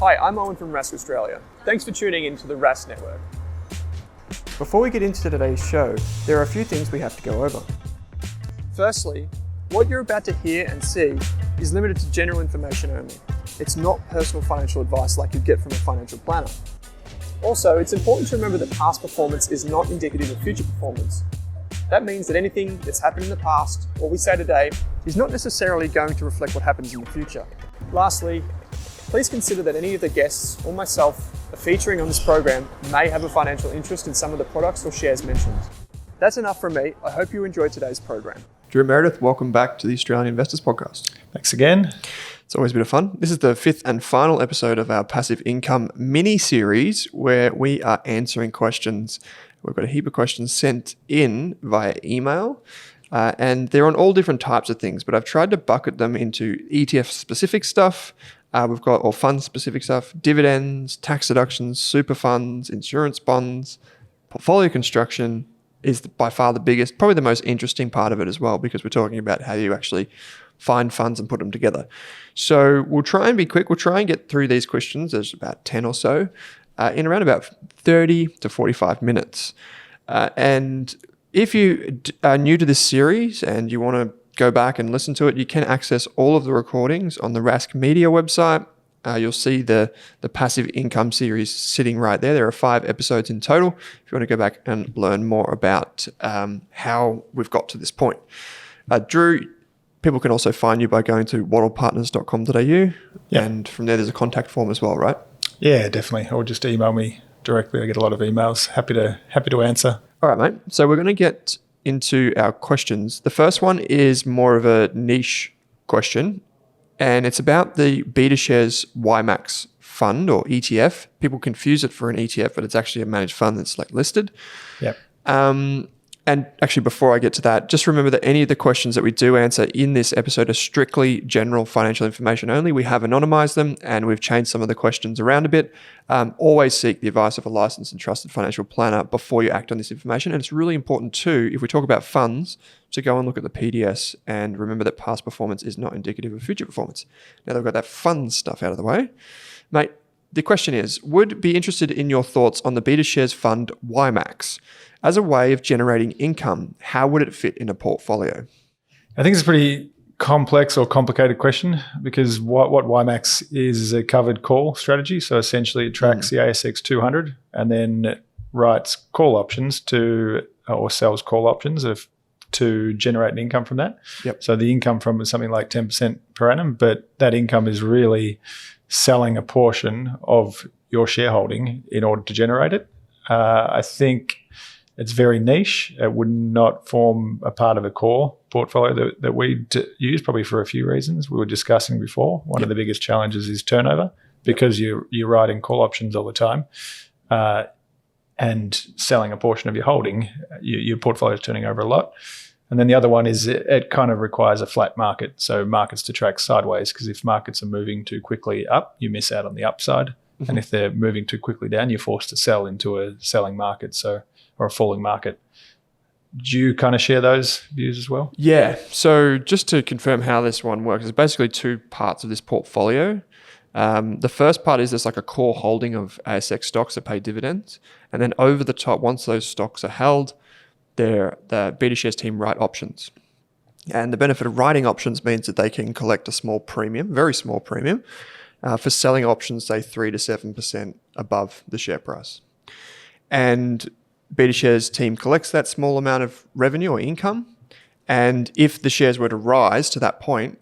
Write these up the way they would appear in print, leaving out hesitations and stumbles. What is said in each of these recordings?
Hi, I'm Owen from Rask Australia. Thanks for tuning in to the Rask Network. Before we get into today's show, there are a few things we have to go over. Firstly, what you're about to hear and see is limited to general information only. It's not personal financial advice like you'd get from a financial planner. Also, it's important to remember that past performance is not indicative of future performance. That means that anything that's happened in the past, or we say today, is not necessarily going to reflect what happens in the future. Lastly, please consider that any of the guests or myself are featuring on this program may have a financial interest in some of the products or shares mentioned. That's enough from me. I hope you enjoyed today's program. Drew Meredith, welcome back to the Australian Investors Podcast. Thanks again. It's always a bit of fun. This is the fifth and final episode of our passive income mini-series where we are answering questions. We've got a heap of questions sent in via email, and they're on all different types of things, but I've tried to bucket them into ETF-specific stuff. We've got all fund-specific stuff, dividends, tax deductions, super funds, insurance bonds, portfolio construction is by far the biggest, probably the most interesting part of it as well, because we're talking about how you actually find funds and put them together. So we'll try and be quick. We'll try and get through these questions. There's about 10 or so in around about 30 to 45 minutes. And if you are new to this series and you want to go back and listen to it, you can access all of the recordings on the Rask Media website. You'll see the passive income series sitting right there. There are 5 episodes in total if you want to go back and learn more about how we've got to this point. Drew, people can also find you by going to wattlepartners.com.au. And from there, there's a contact form as well, right? Yeah, definitely. Or just email me directly. I get a lot of emails. Happy to answer. All right, mate. So we're going to get into our questions. The first one is more of a niche question, and it's about the BetaShares YMAX fund or ETF. People confuse it for an ETF, but it's actually a managed fund that's like listed. Yep. And actually, before I get to that, just remember that any of the questions that we do answer in this episode are strictly general financial information only. We have anonymized them and we've changed some of the questions around a bit. Always seek the advice of a licensed and trusted financial planner before you act on this information. And it's really important too, if we talk about funds, to go and look at the PDS and remember that past performance is not indicative of future performance. Now that we've got that fund stuff out of the way, mate, the question is, would be interested in your thoughts on the BetaShares fund YMAX. As a way of generating income, how would it fit in a portfolio? I think it's a pretty complex or complicated question because what YMAX is a covered call strategy. So essentially it tracks the ASX 200 and then writes call options or sells call options to generate an income from that. Yep. So the income from is something like 10% per annum, but that income is really selling a portion of your shareholding in order to generate it. I think it's very niche. It would not form a part of a core portfolio that we use, probably for a few reasons we were discussing before. One of the biggest challenges is turnover because you're writing call options all the time and selling a portion of your holding, your portfolio is turning over a lot. And then the other one is it kind of requires a flat market, so markets to track sideways, because if markets are moving too quickly up, you miss out on the upside. Mm-hmm. And if they're moving too quickly down, you're forced to sell into a selling market. Or a falling market. Do you kind of share those views as well? Yeah. So just to confirm how this one works, there's basically 2 parts of this portfolio. The first part is there's like a core holding of ASX stocks that pay dividends. And then over the top, once those stocks are held, the BetaShares team write options. And the benefit of writing options means that they can collect a small premium, very small premium, for selling options, say 3 to 7% above the share price. And BetaShares team collects that small amount of revenue or income, and if the shares were to rise to that point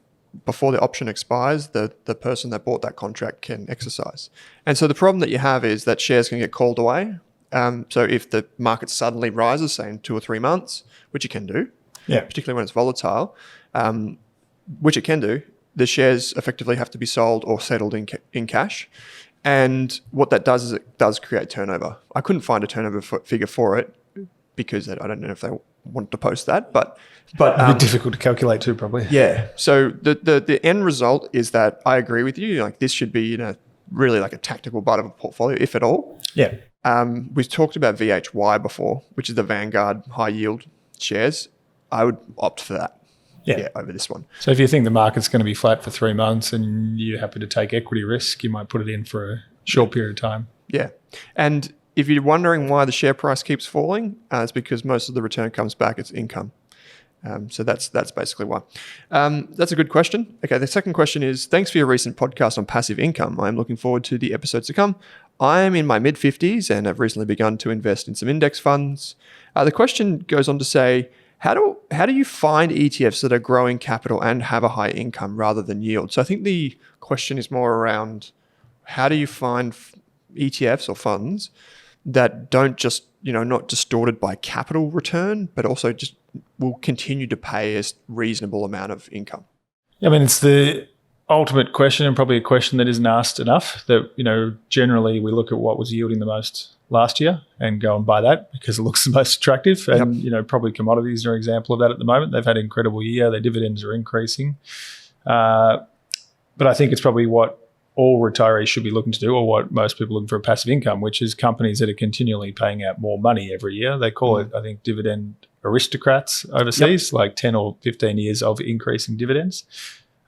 before the option expires, the person that bought that contract can exercise. And so the problem that you have is that shares can get called away. So if the market suddenly rises, say in 2 or 3 months, which it can do, particularly when it's volatile, which it can do, the shares effectively have to be sold or settled in cash. And what that does is it does create turnover. I couldn't find a turnover figure for it because I don't know if they want to post that, but a bit difficult to calculate too, probably. Yeah. So the end result is that I agree with you. Like this should be really like a tactical part of a portfolio, if at all. Yeah. We've talked about VHY before, which is the Vanguard high yield shares. I would opt for that. over this one. So if you think the market's going to be flat for 3 months and you're happy to take equity risk, you might put it in for a short period of time. Yeah. And if you're wondering why the share price keeps falling, it's because most of the return comes back as income. So that's basically why. That's a good question. Okay, the second question is, thanks for your recent podcast on passive income. I'm looking forward to the episodes to come. I'm in my mid-50s and have recently begun to invest in some index funds. The question goes on to say, how do you find ETFs that are growing capital and have a high income rather than yield? So I think the question is more around, how do you find ETFs or funds that don't just, not distorted by capital return, but also just will continue to pay a reasonable amount of income? I mean, it's the ultimate question, and probably a question that isn't asked enough, that, generally we look at what was yielding the most last year and go and buy that because it looks the most attractive. And, probably commodities are an example of that at the moment. They've had an incredible year. Their dividends are increasing. But I think it's probably what all retirees should be looking to do, or what most people are looking for, passive income, which is companies that are continually paying out more money every year. They call it, I think, dividend aristocrats overseas, like 10 or 15 years of increasing dividends.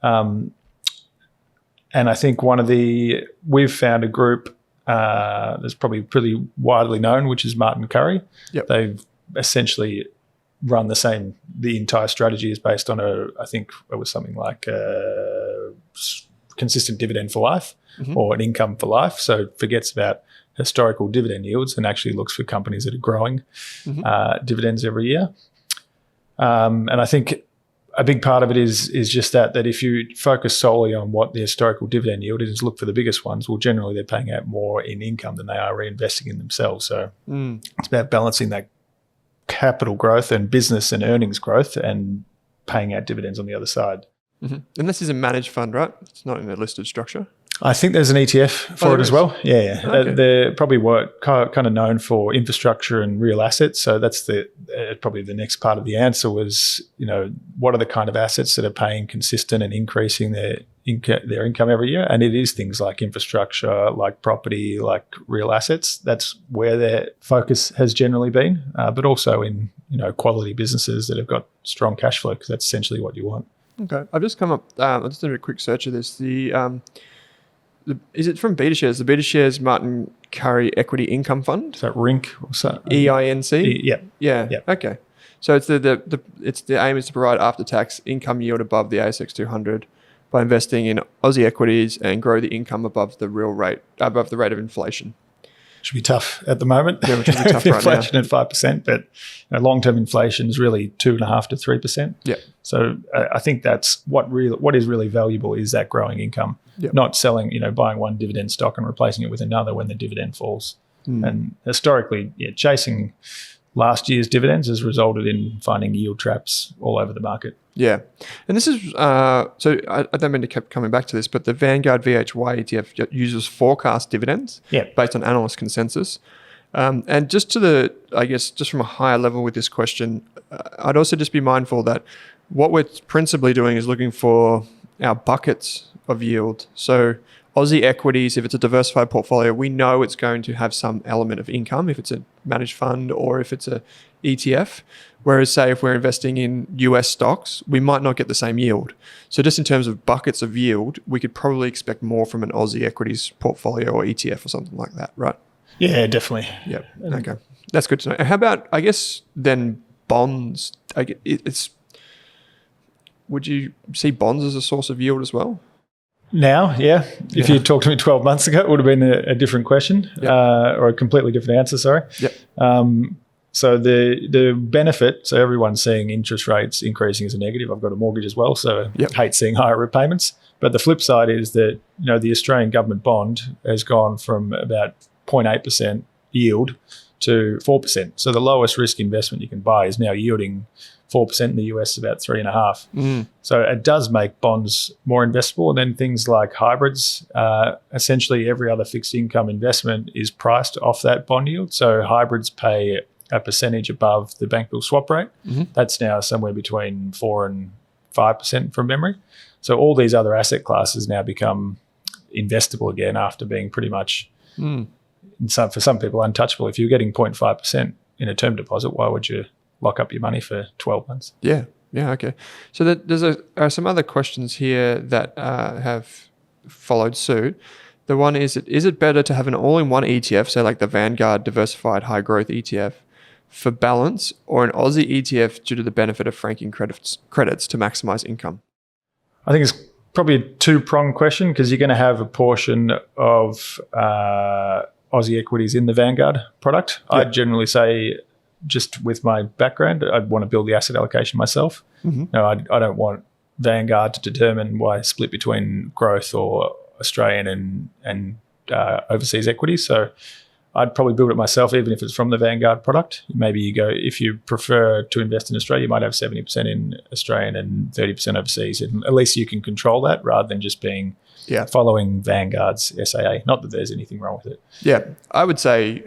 And I think we've found a group that's probably pretty widely known, which is Martin Currie. They've essentially run the entire strategy is based on I think it was something like consistent dividend for life, or an income for life. So it forgets about historical dividend yields and actually looks for companies that are growing dividends every year. And I think a big part of it is just that if you focus solely on what the historical dividend yield is, look for the biggest ones, well, generally they're paying out more in income than they are reinvesting in themselves. So it's about balancing that capital growth and business and earnings growth and paying out dividends on the other side. And this is a managed fund, right? It's not in a listed structure. I think there's an ETF for it as well. Yeah. Okay. They're probably kind of known for infrastructure and real assets. So that's probably the next part of the answer was, what are the kind of assets that are paying consistent and increasing their income every year? And it is things like infrastructure, like property, like real assets. That's where their focus has generally been, but also in, quality businesses that have got strong cash flow, because that's essentially what you want. Okay. I've just come up, I just did a quick search of this. Is it from BetaShares? The BetaShares Martin Currie Equity Income Fund? Is that RINC? What's that? EINC? Yeah. Okay. So it's the aim is to provide after-tax income yield above the ASX 200 by investing in Aussie equities and grow the income above the rate of inflation. Should be tough at the moment. Yeah, which is tough right now. Inflation at 5%, but long-term inflation is really 2.5% to 3%. Yeah. So I think that's what is really valuable is that growing income, not selling, buying one dividend stock and replacing it with another when the dividend falls. And historically, chasing last year's dividends has resulted in finding yield traps all over the market. Yeah. And this is, so I don't mean to keep coming back to this, but the Vanguard VHY ETF uses forecast dividends based on analyst consensus. And just just from a higher level with this question, I'd also just be mindful that what we're principally doing is looking for our buckets of yield. So Aussie equities, if it's a diversified portfolio, we know it's going to have some element of income if it's a managed fund or if it's a ETF. Whereas, say, if we're investing in US stocks, we might not get the same yield. So just in terms of buckets of yield, we could probably expect more from an Aussie equities portfolio or ETF or something like that, right? Yeah, definitely. Yeah. Okay. That's good to know. And how about, I guess, then bonds? Would you see bonds as a source of yield as well? Now, yeah. If you talked to me 12 months ago, it would have been a different question or a completely different answer, sorry. Yep. So the benefit, so everyone's seeing interest rates increasing as a negative. I've got a mortgage as well, so I hate seeing higher repayments. But the flip side is that, the Australian government bond has gone from about 0.8% yield to 4%. So the lowest risk investment you can buy is now yielding 4%. In the US, about 3.5%. So it does make bonds more investable. And then things like hybrids, essentially every other fixed income investment is priced off that bond yield. So hybrids pay a percentage above the bank bill swap rate. That's now somewhere between 4% and 5% from memory. So all these other asset classes now become investable again after being pretty much, for some people, untouchable. If you're getting 0.5% in a term deposit, why would you lock up your money for 12 months? Yeah. Yeah, okay. So there's some other questions here that have followed suit. The one is it better to have an all-in-one ETF, so like the Vanguard Diversified High Growth ETF, for balance, or an Aussie ETF due to the benefit of franking credits to maximize income? I think it's probably a two-pronged question, because you're going to have a portion of Aussie equities in the Vanguard product. Yeah. I'd generally say, just with my background, I'd want to build the asset allocation myself. Mm-hmm. No, I don't want Vanguard to determine why I split between growth or Australian and overseas equities. So I'd probably build it myself, even if it's from the Vanguard product. Maybe you go, if you prefer to invest in Australia, you might have 70% in Australian and 30% overseas. And at least you can control that rather than just being following Vanguard's SAA. Not that there's anything wrong with it. Yeah, I would say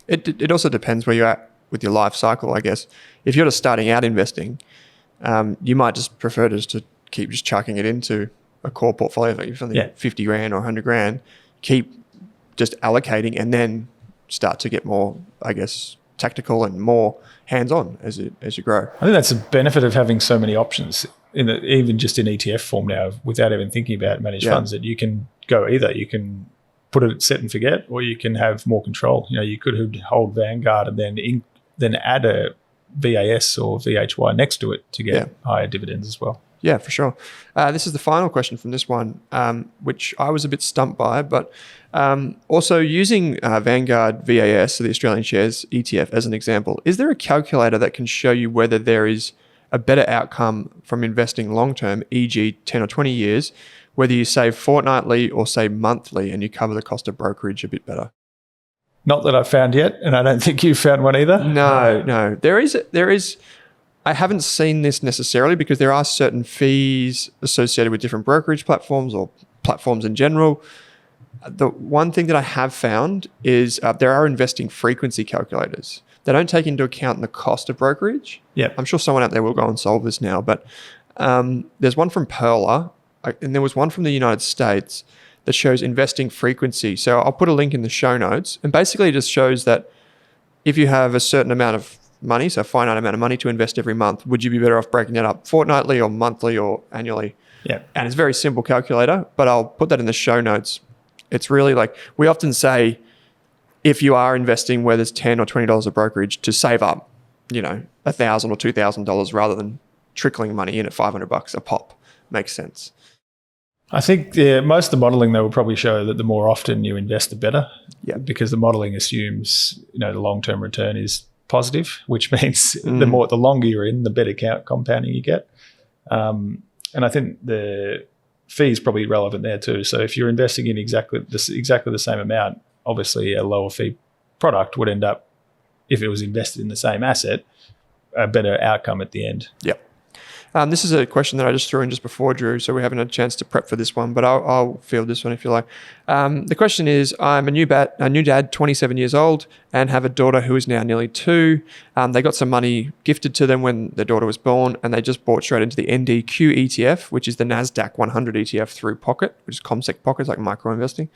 it also depends where you're at with your life cycle, I guess. If you're just starting out investing, you might just prefer to keep just chucking it into a core portfolio, like something 50 grand or 100 grand, keep just allocating, and then start to get more, I guess, tactical and more hands-on as you grow. I think that's the benefit of having so many options, even just in ETF form now, without even thinking about managed funds, that you can go either. You can put it set and forget, or you can have more control. You could hold Vanguard and then add a VAS or VHY next to it to get higher dividends as well. Yeah, for sure. This is the final question from this one, which I was a bit stumped by, but also using Vanguard VAS, so the Australian Shares ETF, as an example, is there a calculator that can show you whether there is a better outcome from investing long-term, e.g. 10 or 20 years, whether you save fortnightly or save monthly and you cover the cost of brokerage a bit better? Not that I've found yet, and I don't think you've found one either. No. There is. I haven't seen this necessarily, because there are certain fees associated with different brokerage platforms or platforms in general. The one thing that I have found is there are investing frequency calculators. They don't take into account the cost of brokerage. Yeah, I'm sure someone out there will go and solve this now, but there's one from Perla, and there was one from the United States that shows investing frequency. So I'll put a link in the show notes, and basically it just shows that if you have a certain amount of money, so a finite amount of money to invest every month, would you be better off breaking it up fortnightly or monthly or annually? Yeah. And it's a very simple calculator, but I'll put that in the show notes. It's really like, we often say, if you are investing where there's $10 or $20 of brokerage, to save up, $1,000 or $2,000 rather than trickling money in at $500 a pop. Makes sense. I think most of the modelling, though, will probably show that the more often you invest, the better. Yeah. Because the modelling assumes, the long-term return is positive, which means the longer you're in, the better compounding you get. And I think the fee is probably relevant there too. So if you're investing in exactly the same amount, obviously a lower fee product would end up, if it was invested in the same asset, a better outcome at the end. Yeah. This is a question that I just threw in just before, Drew, so we haven't had a chance to prep for this one, but I'll field this one if you like. The question is, I'm a new dad, 27 years old, and have a daughter who is now nearly 2. They got some money gifted to them when their daughter was born, and they just bought straight into the NDQ ETF, which is the NASDAQ 100 ETF through Pocket, which is ComSec Pocket, like micro investing.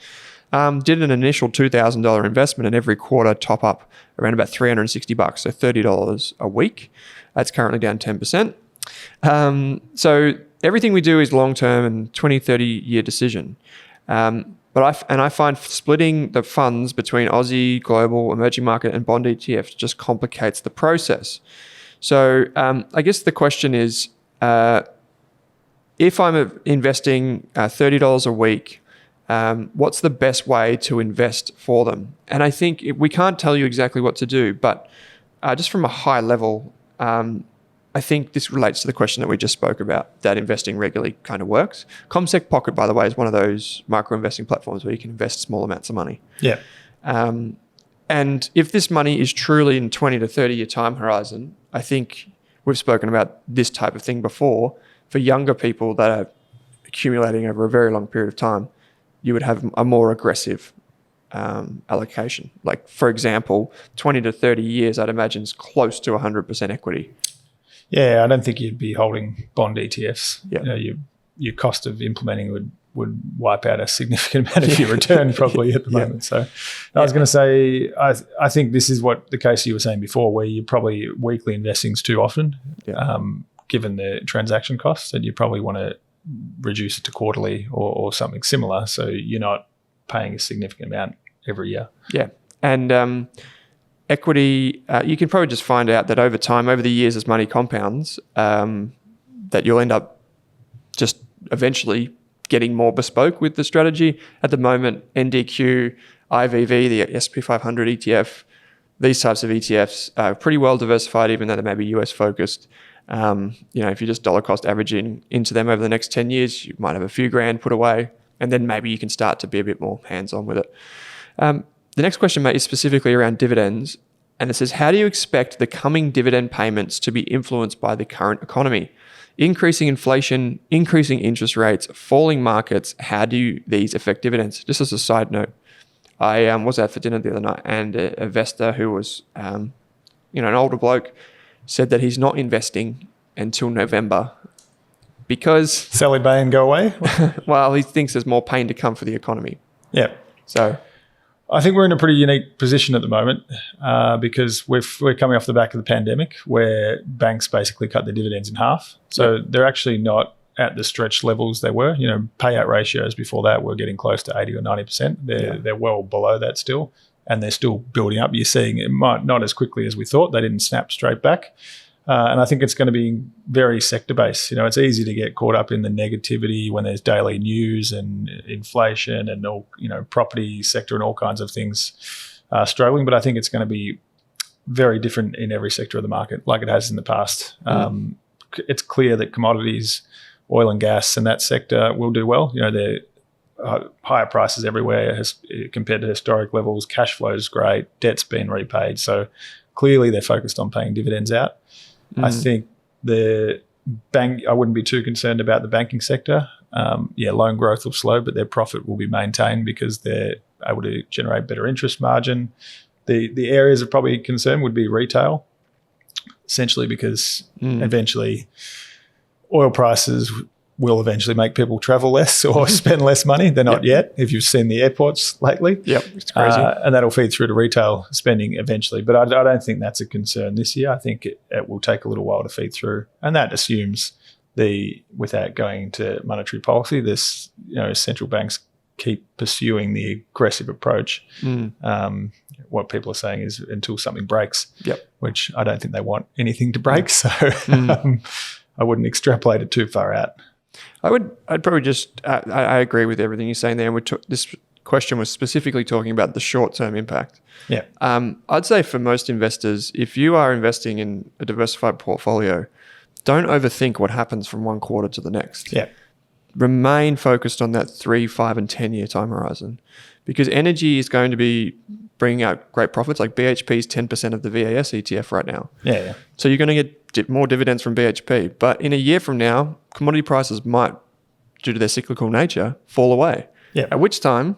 Did an initial $2,000 investment, and every quarter top up around about $360, so $30 a week. That's currently down 10%. So everything we do is long-term and 20, 30-year decision. But I find splitting the funds between Aussie, global, emerging market, and bond ETFs just complicates the process. So I guess the question is, if I'm investing $30 a week, what's the best way to invest for them? And I think we can't tell you exactly what to do, but just from a high level, I think this relates to the question that we just spoke about, that investing regularly kind of works. ComSec Pocket, by the way, is one of those micro investing platforms where you can invest small amounts of money. Yeah. And if this money is truly in 20 to 30 year time horizon, I think we've spoken about this type of thing before. For younger people that are accumulating over a very long period of time, you would have a more aggressive allocation. Like, for example, 20 to 30 years, I'd imagine, is close to 100% equity. Yeah, I don't think you'd be holding bond ETFs. Yeah. Your cost of implementing would wipe out a significant amount of your return probably at the moment. So I was going to say, I think this is what the case you were saying before, where you're probably weekly investing is too often. given the transaction costs, then you probably want to reduce it to quarterly or something similar, so you're not paying a significant amount every year. Yeah. And equity, you can probably just find out that over time, over the years as money compounds, that you'll end up just eventually getting more bespoke with the strategy. At the moment, NDQ, IVV, the S&P 500 ETF, these types of ETFs are pretty well diversified, even though they may be US focused. If you just dollar cost averaging into them over the next 10 years, you might have a few grand put away, and then maybe you can start to be a bit more hands-on with it. The next question, mate, is specifically around dividends. And it says, how do you expect the coming dividend payments to be influenced by the current economy? Increasing inflation, increasing interest rates, falling markets, how do these affect dividends? Just as a side note, I was out for dinner the other night, and an investor who was an older bloke said that he's not investing until November because... Sell it, buy and go away? Well, he thinks there's more pain to come for the economy. Yeah. So... I think we're in a pretty unique position at the moment because we're coming off the back of the pandemic where banks basically cut their dividends in half. So they're actually not at the stretch levels they were. Payout ratios before that were getting close to 80 or 90%. They're well below that still, and they're still building up. You're seeing it might not as quickly as we thought. They didn't snap straight back. And I think it's going to be very sector-based. It's easy to get caught up in the negativity when there's daily news and inflation and all, property sector and all kinds of things struggling. But I think it's going to be very different in every sector of the market, like it has in the past. It's clear that commodities, oil and gas, and that sector will do well. They're higher prices everywhere compared to historic levels. Cash flow is great. Debt's been repaid. So clearly they're focused on paying dividends out. I think I wouldn't be too concerned about the banking sector. Loan growth will slow, but their profit will be maintained because they're able to generate better interest margin. The areas of probably concern would be retail, essentially because eventually oil prices will eventually make people travel less or spend less money. They're not yet, if you've seen the airports lately. Yep, it's crazy. And that'll feed through to retail spending eventually. But I don't think that's a concern this year. I think it will take a little while to feed through. And that assumes without going to monetary policy, central banks keep pursuing the aggressive approach. What people are saying is until something breaks, which I don't think they want anything to break. So I wouldn't extrapolate it too far out. I'd probably just, I agree with everything you're saying there. And this question was specifically talking about the short-term impact. Yeah. I'd say for most investors, if you are investing in a diversified portfolio, don't overthink what happens from one quarter to the next. Yeah. Remain focused on that 3, 5, and 10-year time horizon, because energy is going to be bringing out great profits. Like BHP is 10% of the VAS ETF right now. Yeah. So you're going to get more dividends from BHP. But in a year from now, commodity prices might, due to their cyclical nature, fall away. Yeah. At which time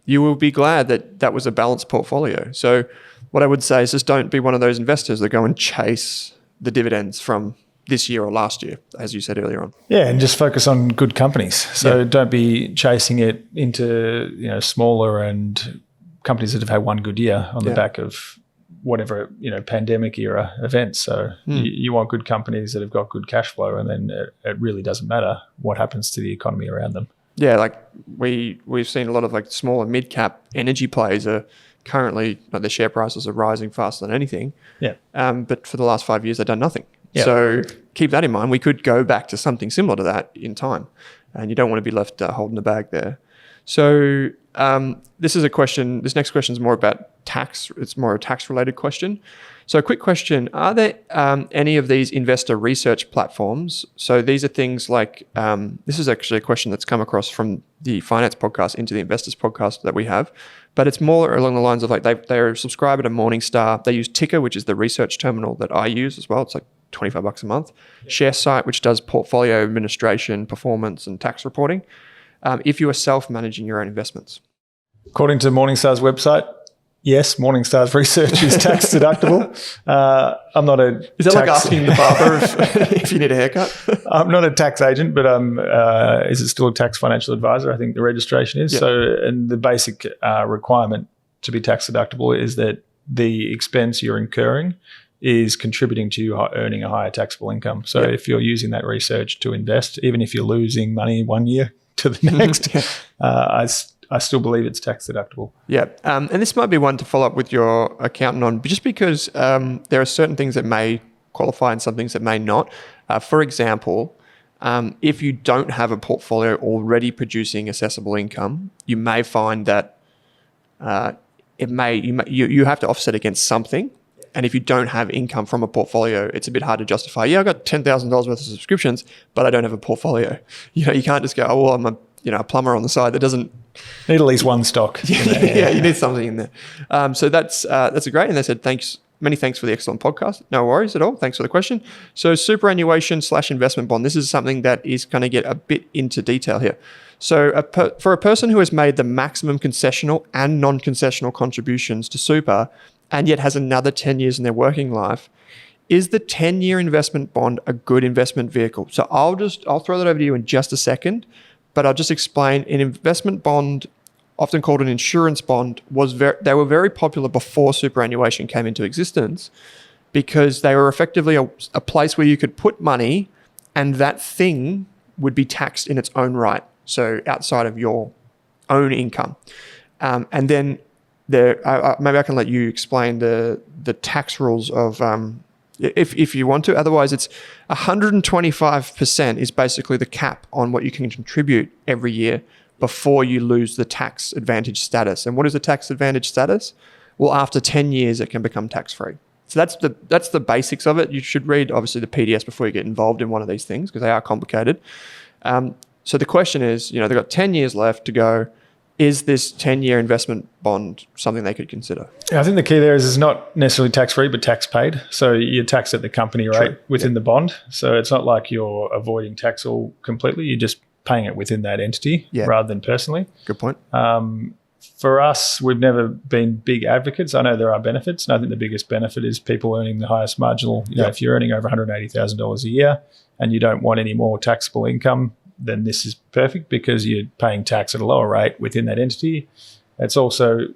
you will be glad that was a balanced portfolio. So what I would say is just don't be one of those investors that go and chase the dividends from this year or last year, as you said earlier on. Yeah, and just focus on good companies. So don't be chasing it into smaller and companies that have had one good year on the back of whatever pandemic era events. So you want good companies that have got good cash flow, and then it really doesn't matter what happens to the economy around them. Yeah, like we've seen a lot of like small and mid cap energy plays are currently their share prices are rising faster than anything. Yeah. But for the last 5 years they've done nothing. Yeah. So keep that in mind. We could go back to something similar to that in time, and you don't want to be left holding the bag there. So this is a question. This next question is more about tax. It's more a tax-related question. So a quick question: are there any of these investor research platforms? So these are things like this is actually a question that's come across from the finance podcast into the investors podcast that we have, but it's more along the lines of like they're a subscriber to Morningstar. They use Ticker, which is the research terminal that I use as well. It's like $25 a month. ShareSite, which does portfolio administration, performance, and tax reporting. If you are self-managing your own investments. According to Morningstar's website, yes, Morningstar's research is tax deductible. I'm not a Is that like asking the barber if you need a haircut? I'm not a tax agent, but is it still a tax financial advisor? I think the registration is. Yep. So, and the basic requirement to be tax deductible is that the expense you're incurring is contributing to you earning a higher taxable income. So if you're using that research to invest, even if you're losing money one year to the next, I still believe it's tax deductible. Yeah. And this might be one to follow up with your accountant on, just because there are certain things that may qualify and some things that may not. For example, if you don't have a portfolio already producing assessable income, you may find that you have to offset against something. And if you don't have income from a portfolio, it's a bit hard to justify. Yeah, I got $10,000 worth of subscriptions, but I don't have a portportfolio. You can't just go, oh, well, I'm a plumber on the side that doesn't need at least one stock. Yeah, you need something in there. So that's great. And they said, many thanks for the excellent podcast. No worries at all. Thanks for the question. So superannuation/investment bond. This is something that is going to get a bit into detail here. So for a person who has made the maximum concessional and non-concessional contributions to super and yet has another 10 years in their working life, is the 10-year investment bond a good investment vehicle? So I'll throw that over to you in just a second, but I'll just explain. An investment bond, often called an insurance bond, they were very popular before superannuation came into existence, because they were effectively a place where you could put money and that thing would be taxed in its own right, so outside of your own income. And then maybe I can let you explain the tax rules of if you want to. Otherwise, it's 125% is basically the cap on what you can contribute every year before you lose the tax advantage status. And what is the tax advantage status? Well, after 10 years, it can become tax-free. So that's the basics of it. You should read, obviously, the PDS before you get involved in one of these things, because they are complicated. So the question is, they've got 10 years left to go. Is this 10-year investment bond something they could consider? Yeah, I think the key there is it's not necessarily tax-free, but tax paid. So you're taxed at the company rate within the bond. So it's not like you're avoiding tax all completely. You're just paying it within that entity rather than personally. Good point. For us, we've never been big advocates. I know there are benefits, and I think the biggest benefit is people earning the highest marginal. If you're earning over $180,000 a year and you don't want any more taxable income, then this is perfect, because you're paying tax at a lower rate within that entity. It's also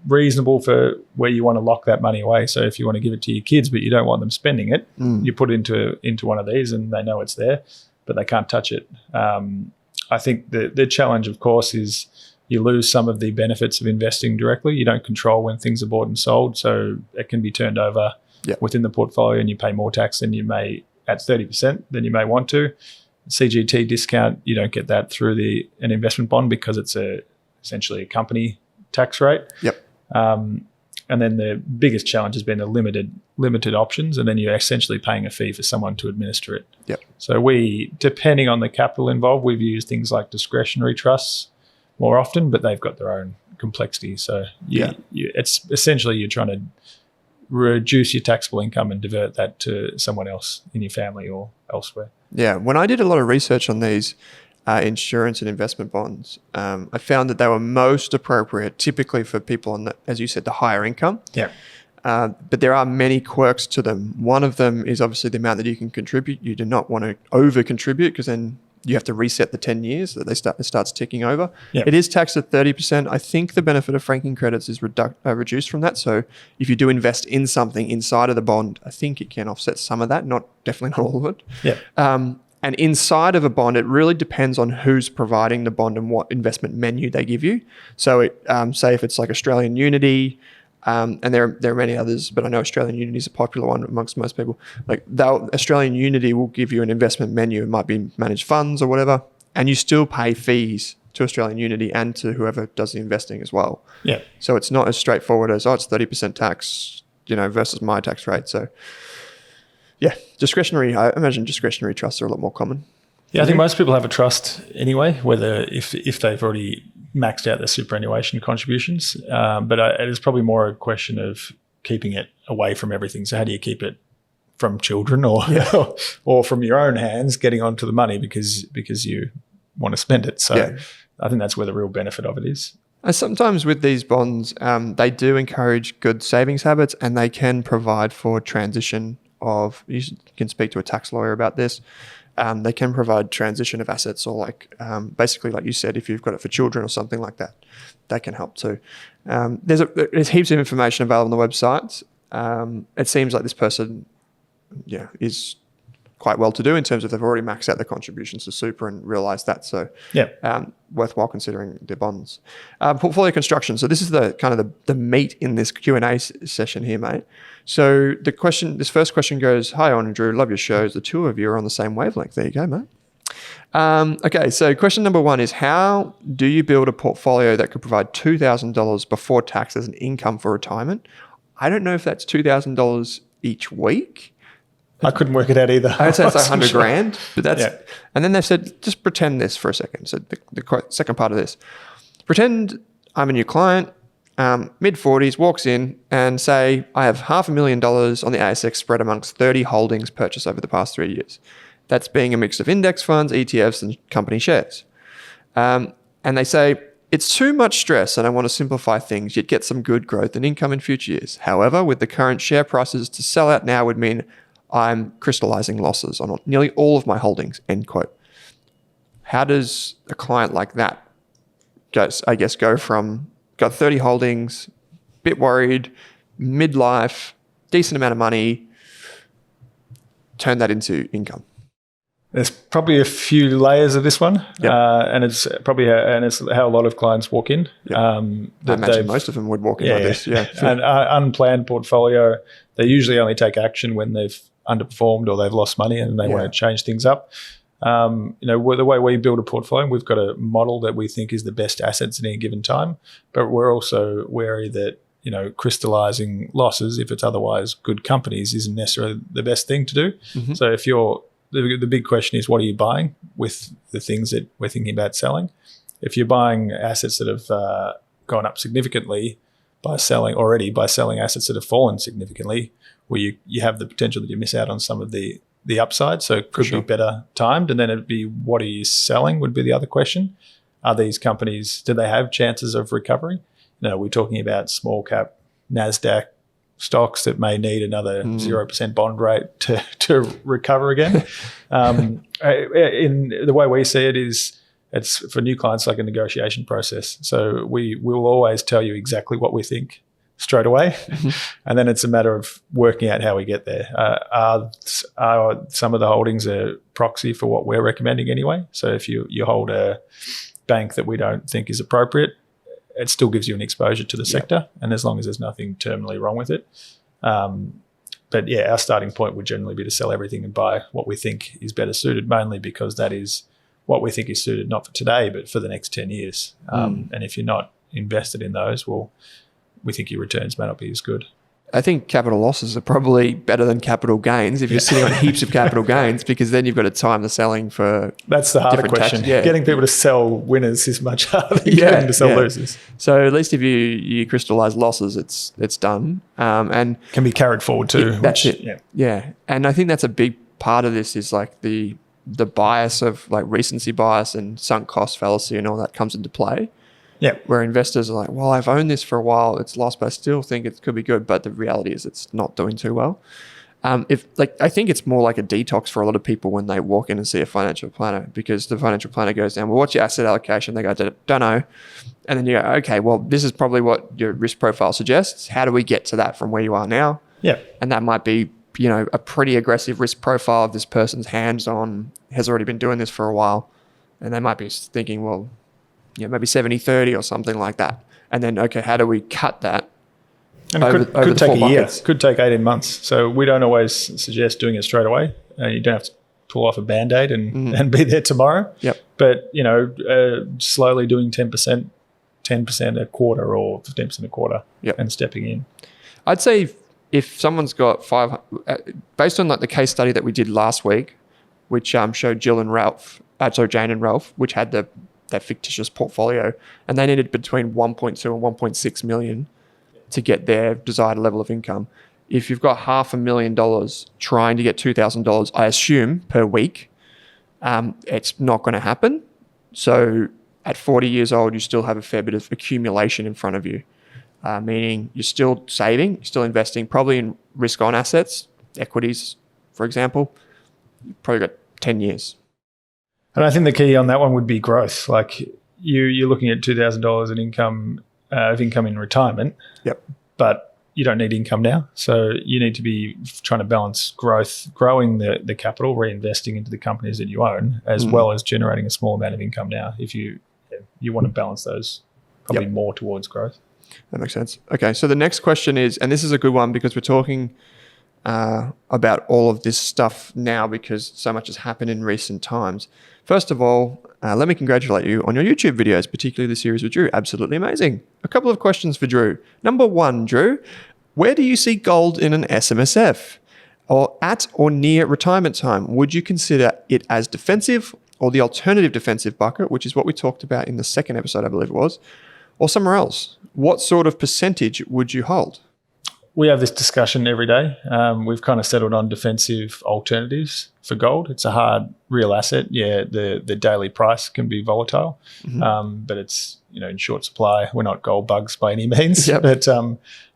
reasonable for where you want to lock that money away. So if you want to give it to your kids, but you don't want them spending it, you put it into one of these and they know it's there, but they can't touch it. I think the challenge, of course, is you lose some of the benefits of investing directly. You don't control when things are bought and sold, so it can be turned over within the portfolio, and you pay more tax than you may at 30% than you may want to. CGT discount, you don't get that through an investment bond, because it's essentially a company tax rate. And then the biggest challenge has been the limited options, and then you're essentially paying a fee for someone to administer it. So depending on the capital involved, we've used things like discretionary trusts more often, but they've got their own complexity. So it's essentially you're trying to reduce your taxable income and divert that to someone else in your family or elsewhere. Yeah, when I did a lot of research on these insurance and investment bonds, I found that they were most appropriate typically for people on, as you said, the higher income. But there are many quirks to them. One of them is obviously the amount that you can contribute. You do not want to over-contribute, because then you have to reset the 10 years that it starts ticking over. It is taxed at 30%. I think the benefit of franking credits is reduced from that. So if you do invest in something inside of the bond, I think it can offset some of that, definitely not all of it. And inside of a bond, it really depends on who's providing the bond and what investment menu they give you. So say if it's like Australian Unity, and there are many others, but I know Australian Unity is a popular one amongst most people. Like Australian Unity will give you an investment menu. It might be managed funds or whatever, and you still pay fees to Australian Unity and to whoever does the investing as well. So it's not as straightforward as, it's 30% tax, versus my tax rate. So discretionary. I imagine discretionary trusts are a lot more common. I think most people have a trust anyway, whether if they've already maxed out their superannuation contributions. But it is probably more a question of keeping it away from everything. So how do you keep it from children or from your own hands getting onto the money because you want to spend it? So I think that's where the real benefit of it is. Sometimes with these bonds, they do encourage good savings habits, and they can provide for transition of, you can speak to a tax lawyer about this. They can provide transition of assets, or basically, like you said, if you've got it for children or something like that, that can help too. There's heaps of information available on the website. It seems like this person, is quite well to do in terms of they've already maxed out their contributions to super and realised that. So worthwhile considering their bonds. Portfolio construction. So this is the kind of the meat in this Q&A session here, mate. So this first question goes, "Hi, Owen and Drew, love your shows. The two of you are on the same wavelength." There you go, mate. Okay, so question number 1 is, how do you build a portfolio that could provide $2,000 before tax as an income for retirement? I don't know if that's $2,000 each week. I couldn't work it out either. I'd say it's like 100 grand, but that's, and then they've said, just pretend this for a second. So the second part of this, pretend I'm a new client, mid-40s, walks in and say, I have $500,000 on the ASX spread amongst 30 holdings purchased over the past 3 years. That's being a mix of index funds, ETFs, and company shares. And they say, it's too much stress and I want to simplify things, yet get some good growth and income in future years. However, with the current share prices, to sell out now would mean I'm crystallizing losses on nearly all of my holdings, end quote. How does a client like that go from got 30 holdings, bit worried, midlife, decent amount of money, turn that into income? There's probably a few layers of this one, and it's probably how a lot of clients walk in. I imagine most of them would walk in like this. Yeah, an unplanned portfolio. They usually only take action when they've underperformed or they've lost money and they want to change things up. The way we build a portfolio, we've got a model that we think is the best assets at any given time, but we're also wary that crystallizing losses, if it's otherwise good companies, isn't necessarily the best thing to do. Mm-hmm. So if the big question is, what are you buying with the things that we're thinking about selling? If you're buying assets that have gone up significantly by selling assets that have fallen significantly, where you have the potential that you miss out on some of the upside. So it could be better timed. And then it'd be, what are you selling would be the other question. Are these companies, do they have chances of recovery? We're talking about small cap NASDAQ stocks that may need another 0% bond rate to recover again. In the way we see it is, it's for new clients like a negotiation process. So we will always tell you exactly what we think straight away, and then it's a matter of working out how we get there. Are some of the holdings a proxy for what we're recommending anyway? So if you hold a bank that we don't think is appropriate, it still gives you an exposure to the sector, and as long as there's nothing terminally wrong with it. But our starting point would generally be to sell everything and buy what we think is better suited, mainly because that is what we think is suited not for today, but for the next 10 years. And if you're not invested in those, we think your returns may not be as good. I think capital losses are probably better than capital gains if you're sitting on heaps of capital gains, because then you've got to time the selling for. That's the harder question. Getting people to sell winners is much harder than getting to sell losers. So at least if you crystallize losses, it's done, and can be carried forward too. That's it. Yeah, and I think that's a big part of this is like the bias of like recency bias and sunk cost fallacy and all that comes into play. Yeah, where investors are like, well, I've owned this for a while, it's lost, but I still think it could be good. But the reality is it's not doing too well. I think it's more like a detox for a lot of people when they walk in and see a financial planner, because the financial planner goes down, well, what's your asset allocation? They go, don't know. And then you go, okay, well, this is probably what your risk profile suggests. How do we get to that from where you are now? Yeah. And that might be, a pretty aggressive risk profile of this person's hands-on, has already been doing this for a while. And they might be thinking, well, maybe 70-30 or something like that. And then, okay, how do we cut that? And it could take a year. Could take 18 months. So we don't always suggest doing it straight away. You don't have to pull off a Band-Aid and be there tomorrow. Yep. But, slowly doing 10% a quarter or 15% a quarter and stepping in. I'd say if someone's got based on like the case study that we did last week, which showed Jane and Ralph, which had that fictitious portfolio, and they needed between 1.2 and 1.6 million to get their desired level of income. If you've got $500,000 trying to get $2,000, I assume, per week, it's not going to happen. So at 40 years old, you still have a fair bit of accumulation in front of you, meaning you're still saving, you're still investing, probably in risk-on assets, equities, for example. You've probably got 10 years. And I think the key on that one would be growth. Like you're looking at $2,000 in income in retirement. Yep. But you don't need income now. So you need to be trying to balance growing the capital, reinvesting into the companies that you own, as well as generating a small amount of income now. If you want to balance those probably more towards growth. That makes sense. Okay, so the next question is, and this is a good one because we're talking about all of this stuff now because so much has happened in recent times. First of all, let me congratulate you on your YouTube videos, particularly the series with Drew. Absolutely amazing. A couple of questions for Drew. Number one, Drew, where do you see gold in an SMSF? Or at or near retirement time? Would you consider it as defensive or the alternative defensive bucket, which is what we talked about in the second episode, I believe it was, or somewhere else? What sort of percentage would you hold? We have this discussion every day. We've kind of settled on defensive alternatives for gold. It's a hard real asset. Yeah, the daily price can be volatile, but it's in short supply. We're not gold bugs by any means. Yep. But I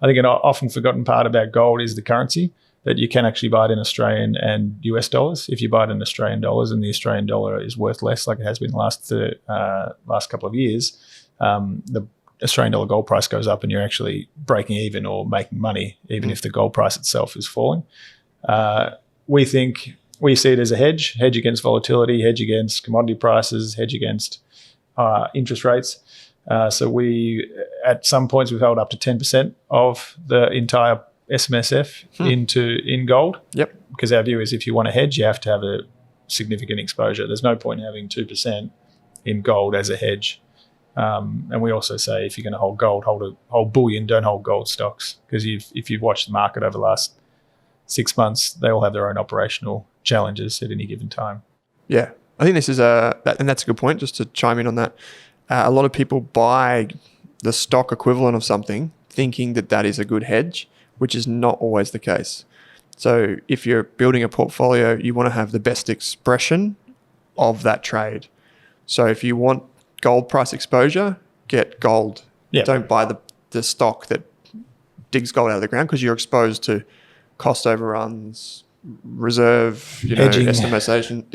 think an often forgotten part about gold is the currency, that you can actually buy it in Australian and US dollars. If you buy it in Australian dollars and the Australian dollar is worth less, like it has been the last couple of years, the Australian dollar gold price goes up and you're actually breaking even or making money, even if the gold price itself is falling. We see it as a hedge against volatility, hedge against commodity prices, hedge against interest rates. So we, at some points, we've held up to 10% of the entire SMSF in gold. Yep. Because our view is if you want to hedge, you have to have a significant exposure. There's no point in having 2% in gold as a hedge. And we also say if you're going to hold gold, hold bullion, don't hold gold stocks. Because if you've watched the market over the last 6 months, they all have their own operational challenges at any given time. Yeah, I think this is and that's a good point. Just to chime in on that, a lot of people buy the stock equivalent of something thinking that is a good hedge, which is not always the case. So if you're building a portfolio, you want to have the best expression of that trade. So if you want gold price exposure, get gold. Yep. Don't buy the stock that digs gold out of the ground because you're exposed to cost overruns, reserve, hedging. estimation,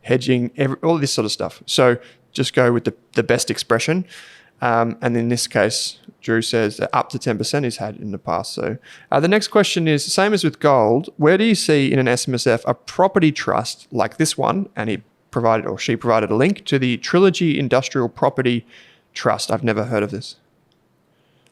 hedging, all this sort of stuff. So just go with the best expression. And in this case, Drew says that up to 10% is had in the past. So the next question is, same as with gold, where do you see in an SMSF a property trust like this one? And she provided a link to the Trilogy Industrial Property Trust. I've never heard of this.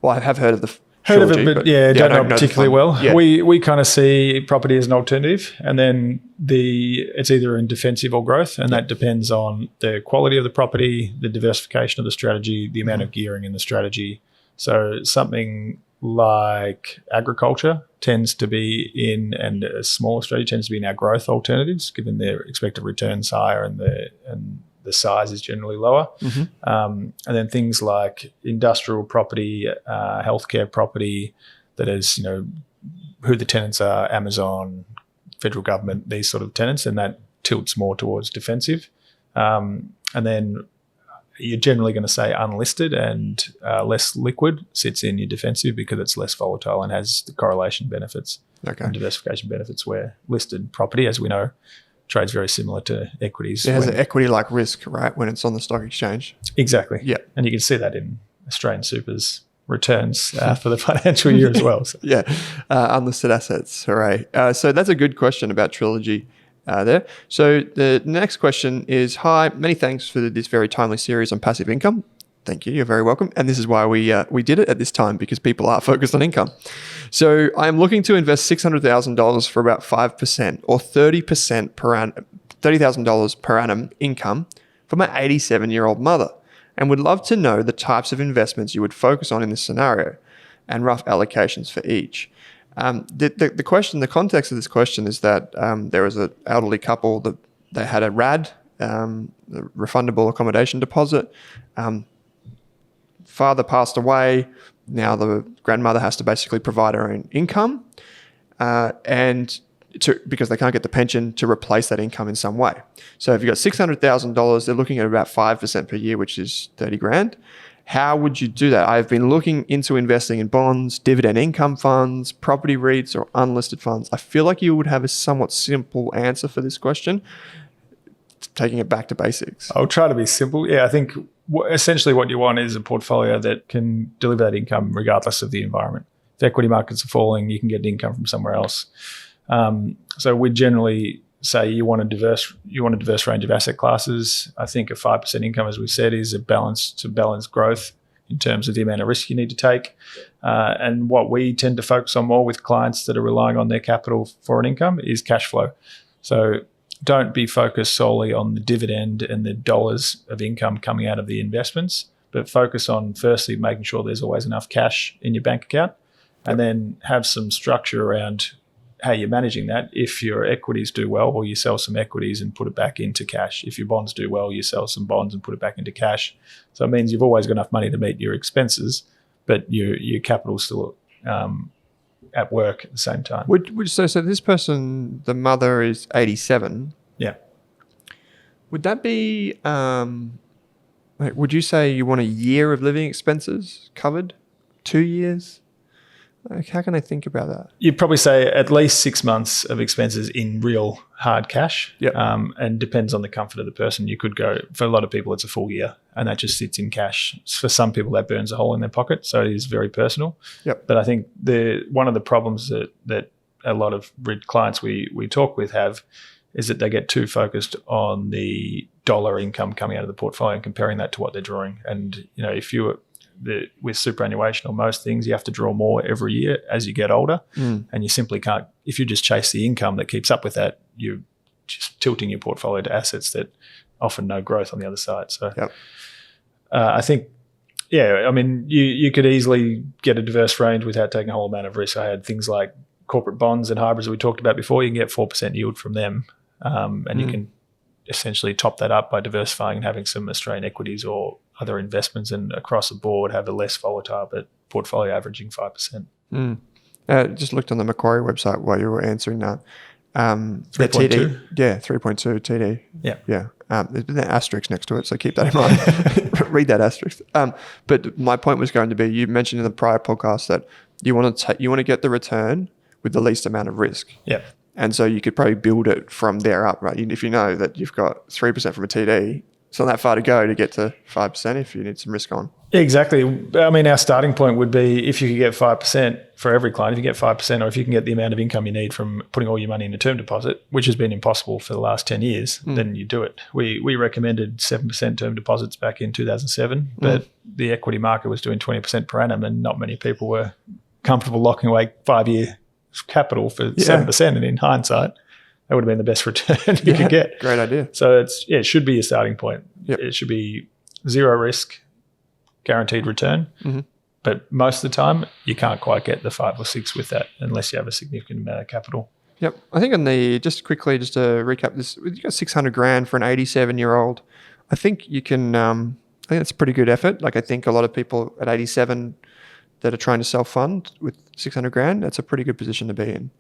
Well, I have heard of the Trilogy, but don't know particularly well. Yeah. We kind of see property as an alternative, and then it's either in defensive or growth, and that depends on the quality of the property, the diversification of the strategy, the amount of gearing in the strategy. So something like agriculture tends to be in, and a smaller strategy tends to be in our growth alternatives, given their expected returns higher and the size is generally lower. And then things like industrial property, healthcare property, that is, who the tenants are, Amazon, federal government, these sort of tenants, and that tilts more towards defensive. And then you're generally going to say unlisted and less liquid sits in your defensive because it's less volatile and has the correlation benefits and diversification benefits, where listed property, as we know, trades very similar to equities. It has an equity-like risk, right, when it's on the stock exchange. Exactly. Yeah. And you can see that in Australian Super's returns for the financial year as well. So. Yeah. Unlisted assets. Hooray. So that's a good question about Trilogy there. So the next question is, hi, many thanks for this very timely series on passive income. Thank you. You're very welcome. And this is why we did it at this time, because people are focused on income. So I'm looking to invest $600,000 for about 5% or 30% per annum, $30,000 per annum income for my 87-year-old mother, and would love to know the types of investments you would focus on in this scenario and rough allocations for each. The context of this question is that there was an elderly couple that they had a RAD, the refundable accommodation deposit. Father passed away. Now the grandmother has to basically provide her own income, because they can't get the pension, to replace that income in some way. So if you've got $600,000, they're looking at about 5% per year, which is $30,000. How would you do that? I've been looking into investing in bonds, dividend income funds, property REITs, or unlisted funds. I feel like you would have a somewhat simple answer for this question, taking it back to basics. I'll try to be simple. Yeah, I think essentially what you want is a portfolio that can deliver that income regardless of the environment. the equity markets are falling, you can get income from somewhere else. So we generally say you want a diverse range of asset classes. I think a 5% income, as we said, is a balance growth in terms of the amount of risk you need to take. And what we tend to focus on more with clients that are relying on their capital for an income is cash flow. So don't be focused solely on the dividend and the dollars of income coming out of the investments, but focus on firstly making sure there's always enough cash in your bank account, and then have some structure around how you're managing that. If your equities do well, or you sell some equities and put it back into cash. If your bonds do well, you sell some bonds and put it back into cash. So it means you've always got enough money to meet your expenses, but your capital's still at work at the same time. So this person, the mother is 87. Yeah. Would that be, would you say you want a year of living expenses covered? 2 years? Like, how can I think about that? You'd probably say at least 6 months of expenses in real hard cash. Yep. And depends on the comfort of the person. You could go, for a lot of people, it's a full year, and that just sits in cash. For some people, that burns a hole in their pocket, so it is very personal. Yep. But I think one of the problems that a lot of clients we talk with have is that they get too focused on the dollar income coming out of the portfolio and comparing that to what they're drawing. And if with superannuation or most things, you have to draw more every year as you get older, and you simply can't. If you just chase the income that keeps up with that, you're just tilting your portfolio to assets that often no growth on the other side. So, I think, you could easily get a diverse range without taking a whole amount of risk. I had things like corporate bonds and hybrids that we talked about before. You can get 4% yield from them, and you can essentially top that up by diversifying and having some Australian equities or other investments, and across the board have a less volatile but portfolio averaging 5%. Just looked on the Macquarie website while you were answering that. 3.2? Yeah, 3.2 TD. Yeah. There's been an asterisk next to it, so keep that in mind. Read that asterisk. But my point was going to be, you mentioned in the prior podcast that you want to get the return with the least amount of risk. Yeah. And so you could probably build it from there up, right? If you know that you've got 3% from a TD, it's not that far to go to get to 5% if you need some risk on. Exactly. I mean, our starting point would be if you could get 5% for every client, if you get 5%, or if you can get the amount of income you need from putting all your money in a term deposit, which has been impossible for the last 10 years, then you do it. We recommended 7% term deposits back in 2007, but the equity market was doing 20% per annum, and not many people were comfortable locking away 5-year capital for 7%. And in hindsight, that would have been the best return you could get. Great idea. So it should be a starting point. Yep. It should be zero risk, guaranteed return. But most of the time, you can't quite get the 5 or 6 with that unless you have a significant amount of capital. Yep. I think just to recap this, you got 600 grand for an 87-year-old. I think you can, I think that's a pretty good effort. Like, I think a lot of people at 87 that are trying to self-fund with 600 grand, that's a pretty good position to be in.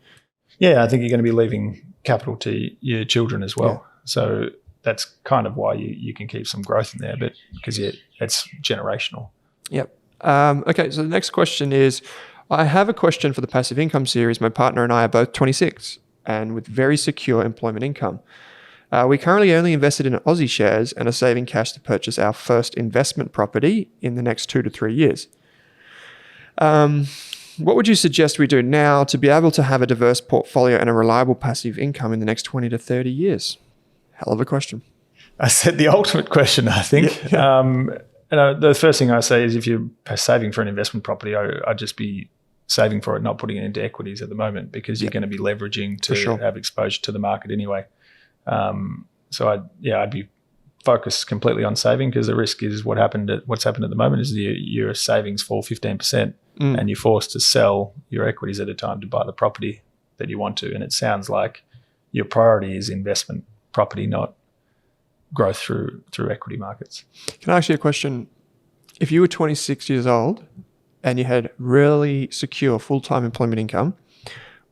Yeah, I think you're going to be leaving capital to your children as well. Yeah. So that's kind of why you can keep some growth in there, but because it's generational. Yep. Okay, so the next question is, I have a question for the passive income series. My partner and I are both 26 and with very secure employment income. We currently only invested in Aussie shares and are saving cash to purchase our first investment property in the next 2 to 3 years. What would you suggest we do now to be able to have a diverse portfolio and a reliable passive income in the next 20 to 30 years? Hell of a question. I said the ultimate question, I think. Yeah. The first thing I say is if you're saving for an investment property, I'd just be saving for it, not putting it into equities at the moment, because you're going to be leveraging to have exposure to the market anyway. So I'd be focused completely on saving, because the risk is what's happened at the moment is your savings fall 15%. And you're forced to sell your equities at a time to buy the property that you want to. And it sounds like your priority is investment property, not growth through equity markets. Can I ask you a question? If you were 26 years old and you had really secure full-time employment income,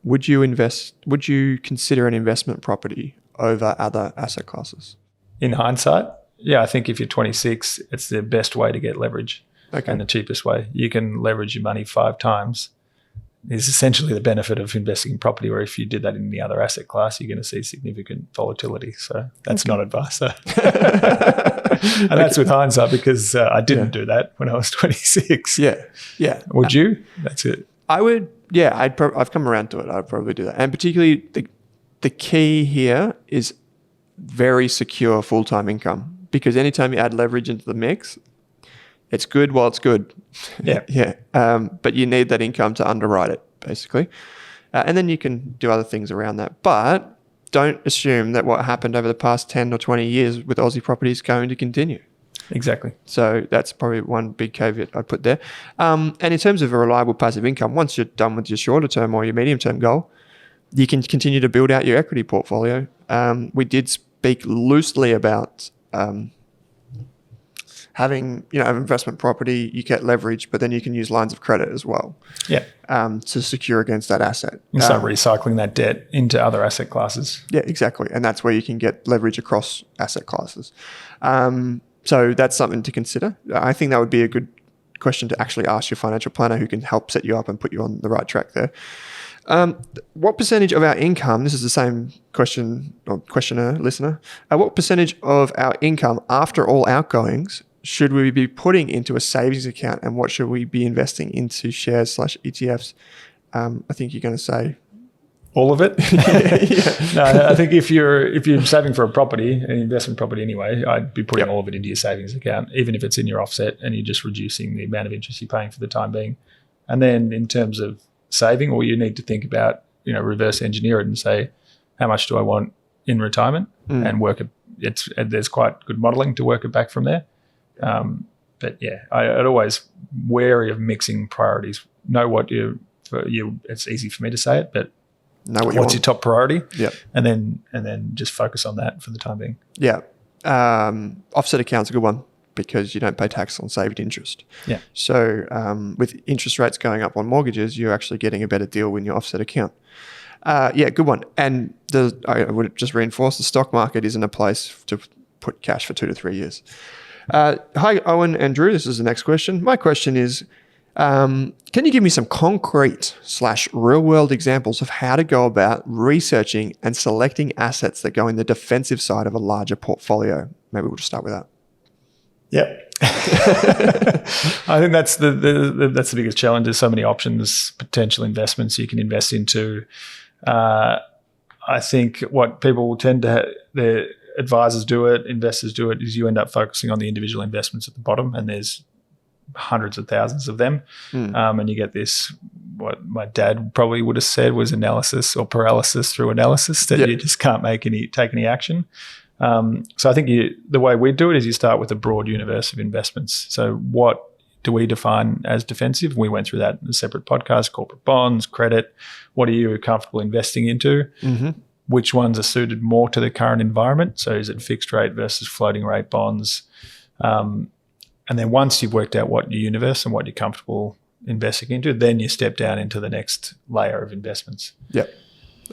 would you consider an investment property over other asset classes? In hindsight, yeah, I think if you're 26, it's the best way to get leverage. Okay. And the cheapest way. You can leverage your money 5 times is essentially the benefit of investing in property, where if you did that in the other asset class, you're going to see significant volatility. So that's not advice. And that's with hindsight, because I didn't do that when I was 26. Yeah. Would you? That's it. I've come around to it. I'd probably do that. And particularly the key here is very secure full-time income, because anytime you add leverage into the mix, it's good while it's good. Yeah. Yeah. But you need that income to underwrite it, basically. And then you can do other things around that. But don't assume that what happened over the past 10 or 20 years with Aussie property is going to continue. Exactly. So that's probably one big caveat I'd put there. And in terms of a reliable passive income, once you're done with your shorter term or your medium term goal, you can continue to build out your equity portfolio. We did speak loosely about having, investment property, you get leverage, but then you can use lines of credit as well. Yeah. To secure against that asset. You start recycling that debt into other asset classes. Yeah, exactly. And that's where you can get leverage across asset classes. So that's something to consider. I think that would be a good question to actually ask your financial planner, who can help set you up and put you on the right track there. What percentage of our income, this is the same question, or questioner, listener, what percentage of our income after all outgoings should we be putting into a savings account, and what should we be investing into shares/ETFs? I think you're going to say all of it. Yeah. No, I think if you're saving for a property, an investment property anyway, I'd be putting all of it into your savings account, even if it's in your offset, and you're just reducing the amount of interest you're paying for the time being. And then in terms of saving, well, you need to think about, reverse engineer it and say, how much do I want in retirement, and work it. There's quite good modeling to work it back from there. But yeah, I'd always wary of mixing priorities. Know what it's easy for me to say it, but know what's your top priority? Yeah. And then just focus on that for the time being. Yeah. Offset account's a good one, because you don't pay tax on saved interest. Yeah. So with interest rates going up on mortgages, you're actually getting a better deal in your offset account. Good one. And I would just reinforce, the stock market isn't a place to put cash for 2 to 3 years. Hi, Owen and Drew. This is the next question. My question is, can you give me some concrete / real world examples of how to go about researching and selecting assets that go in the defensive side of a larger portfolio? Maybe we'll just start with that. Yep. I think that's the biggest challenge. There's so many options, potential investments you can invest into. I think what people tend to their advisors do it, investors do it, is you end up focusing on the individual investments at the bottom, and there's hundreds of thousands of them. And you get this, what my dad probably would have said was analysis or paralysis through analysis, that you just can't take any action. So I think the way we do it is you start with a broad universe of investments. So what do we define as defensive? We went through that in a separate podcast: corporate bonds, credit. What are you comfortable investing into? Mm-hmm. Which ones are suited more to the current environment? So is it fixed rate versus floating rate bonds? And then once you've worked out what your universe and what you're comfortable investing into, then you step down into the next layer of investments. Yep.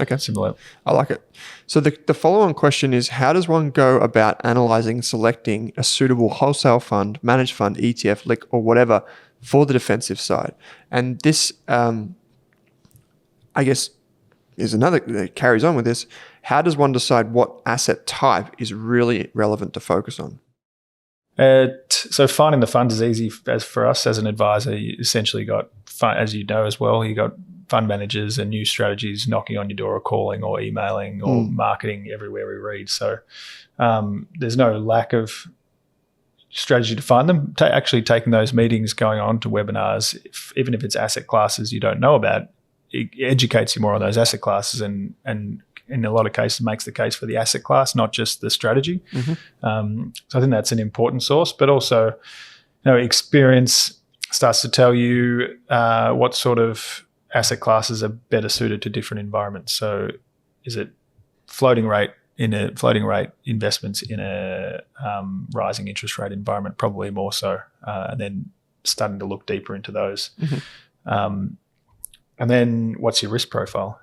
Okay. Similar. I like it. So the follow-on question is, how does one go about analysing, selecting a suitable wholesale fund, managed fund, ETF, LIC, or whatever for the defensive side? And this, I guess, is another that carries on with this. How does one decide what asset type is really relevant to focus on? So finding the funds is easy as for us as an advisor. You essentially got, as you know as well, you got fund managers and new strategies knocking on your door or calling or emailing or marketing everywhere we read. So there's no lack of strategy to find them. Actually taking those meetings, going on to webinars, even if it's asset classes you don't know about, it educates you more on those asset classes and in a lot of cases makes the case for the asset class, not just the strategy. Mm-hmm. So I think that's an important source, but also, experience starts to tell you what sort of asset classes are better suited to different environments. So is it floating rate investments in a rising interest rate environment? Probably more so, and then starting to look deeper into those. Mm-hmm. And then what's your risk profile?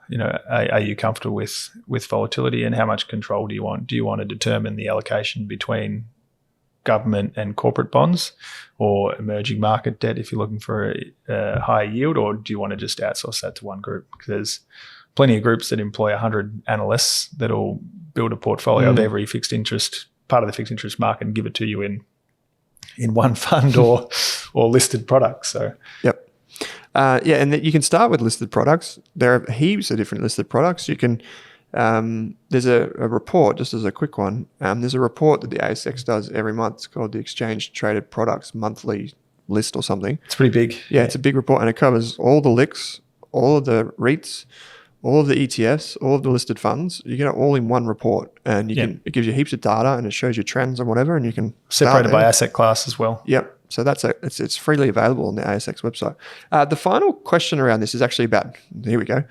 Are you comfortable with volatility, and how much control do you want? Do you want to determine the allocation between government and corporate bonds, or emerging market debt if you're looking for a higher yield, or do you want to just outsource that to one group? Because there's plenty of groups that employ 100 analysts that'll build a portfolio of every fixed interest, part of the fixed interest market, and give it to you in one fund or listed products. So yep. And you can start with listed products. There are heaps of different listed products. You can. There's a report, just as a quick one. There's a report that the ASX does every month. It's called the Exchange Traded Products Monthly List or something. It's pretty big. Yeah, it's a big report, and it covers all the LICs, all of the REITs, all of the ETFs, all of the listed funds. You get it all in one report, and it gives you heaps of data, and it shows you trends and whatever, and you can separated by asset class as well. Yep. So it's freely available on the ASX website. The final question around this is actually about, here we go,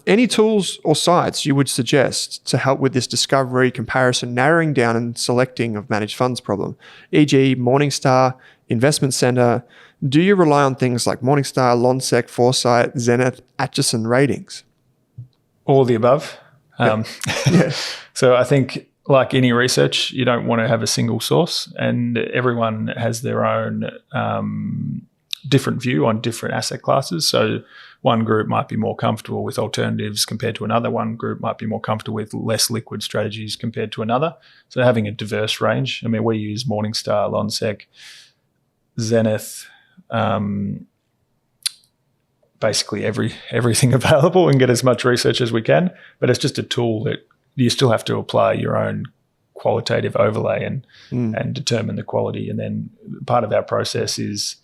any tools or sites you would suggest to help with this discovery, comparison, narrowing down and selecting of managed funds problem, e.g. Morningstar, Investment Center. Do you rely on things like Morningstar, Lonsec, Foresight, Zenith, Atchison ratings? All of the above. So I think, like any research, you don't want to have a single source, and everyone has their own different view on different asset classes. So one group might be more comfortable with alternatives compared to another. One group might be more comfortable with less liquid strategies compared to another. So having a diverse range. I mean, we use Morningstar, Lonsec, Zenith, basically everything available, and get as much research as we can. But it's just a tool that you still have to apply your own qualitative overlay and determine the quality. And then part of our process is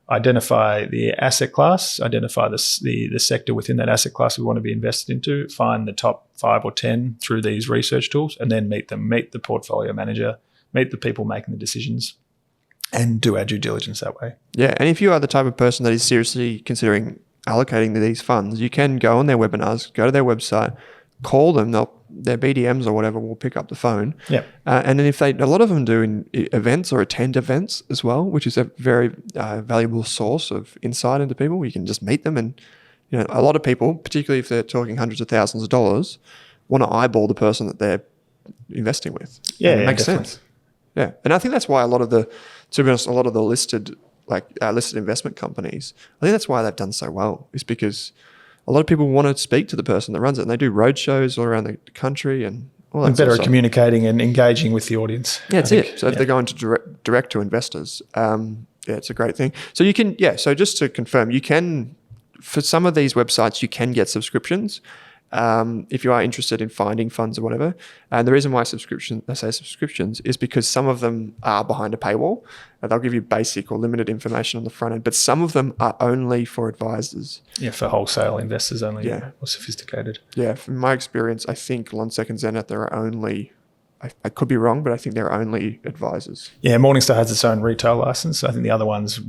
identify the asset class, identify the sector within that asset class we want to be invested into, find the top 5 or 10 through these research tools, and then meet the portfolio manager, meet the people making the decisions, and do our due diligence that way. Yeah, and if you are the type of person that is seriously considering allocating to these funds, you can go on their webinars, go to their website, call them, their BDMs or whatever will pick up the phone. Yeah. And then a lot of them do in events or attend events as well, which is a very valuable source of insight into people. You can just meet them, and a lot of people, particularly if they're talking hundreds of thousands of dollars, want to eyeball the person that they're investing with. Yeah, it makes definitely. sense. Yeah, and I think that's why to be honest, a lot of the listed investment companies, I think that's why they've done so well, is because a lot of people want to speak to the person that runs it, and they do road shows all around the country and all that. And better at communicating and engaging with the audience. Yeah, that's it. So if they're going to direct to investors, it's a great thing. So you can, so just to confirm, you can, for some of these websites, you can get subscriptions if you are interested in finding funds or whatever. And the reason why I say subscriptions is because some of them are behind a paywall. They'll give you basic or limited information on the front end, but some of them are only for advisors. Yeah, for wholesale investors only. Yeah. Or sophisticated. Yeah, from my experience, I think Lonsec and Zenith, there are only, I could be wrong, but I think they're only advisors. Yeah, Morningstar has its own retail license. I think the other ones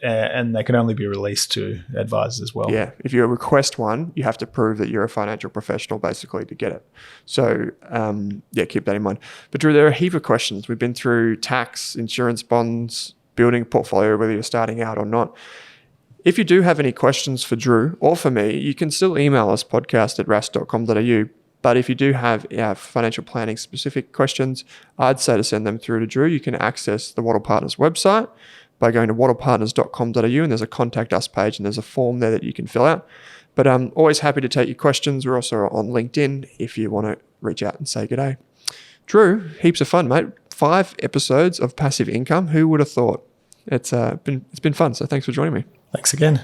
and they can only be released to advisors as well. Yeah, if you request one, you have to prove that you're a financial professional basically to get it. So keep that in mind. But Drew, there are a heap of questions. We've been through tax, insurance, bonds, building a portfolio, whether you're starting out or not. If you do have any questions for Drew or for me, you can still email us podcast@rask.com.au. But if you do have financial planning specific questions, I'd say to send them through to Drew. You can access the Wattle Partners website by going to wattlepartners.com.au, and there's a contact us page, and there's a form there that you can fill out. But I'm always happy to take your questions. We're also on LinkedIn if you want to reach out and say good day. Drew, heaps of fun, mate. 5 episodes of passive income. Who would have thought? It's been fun. So thanks for joining me. Thanks again.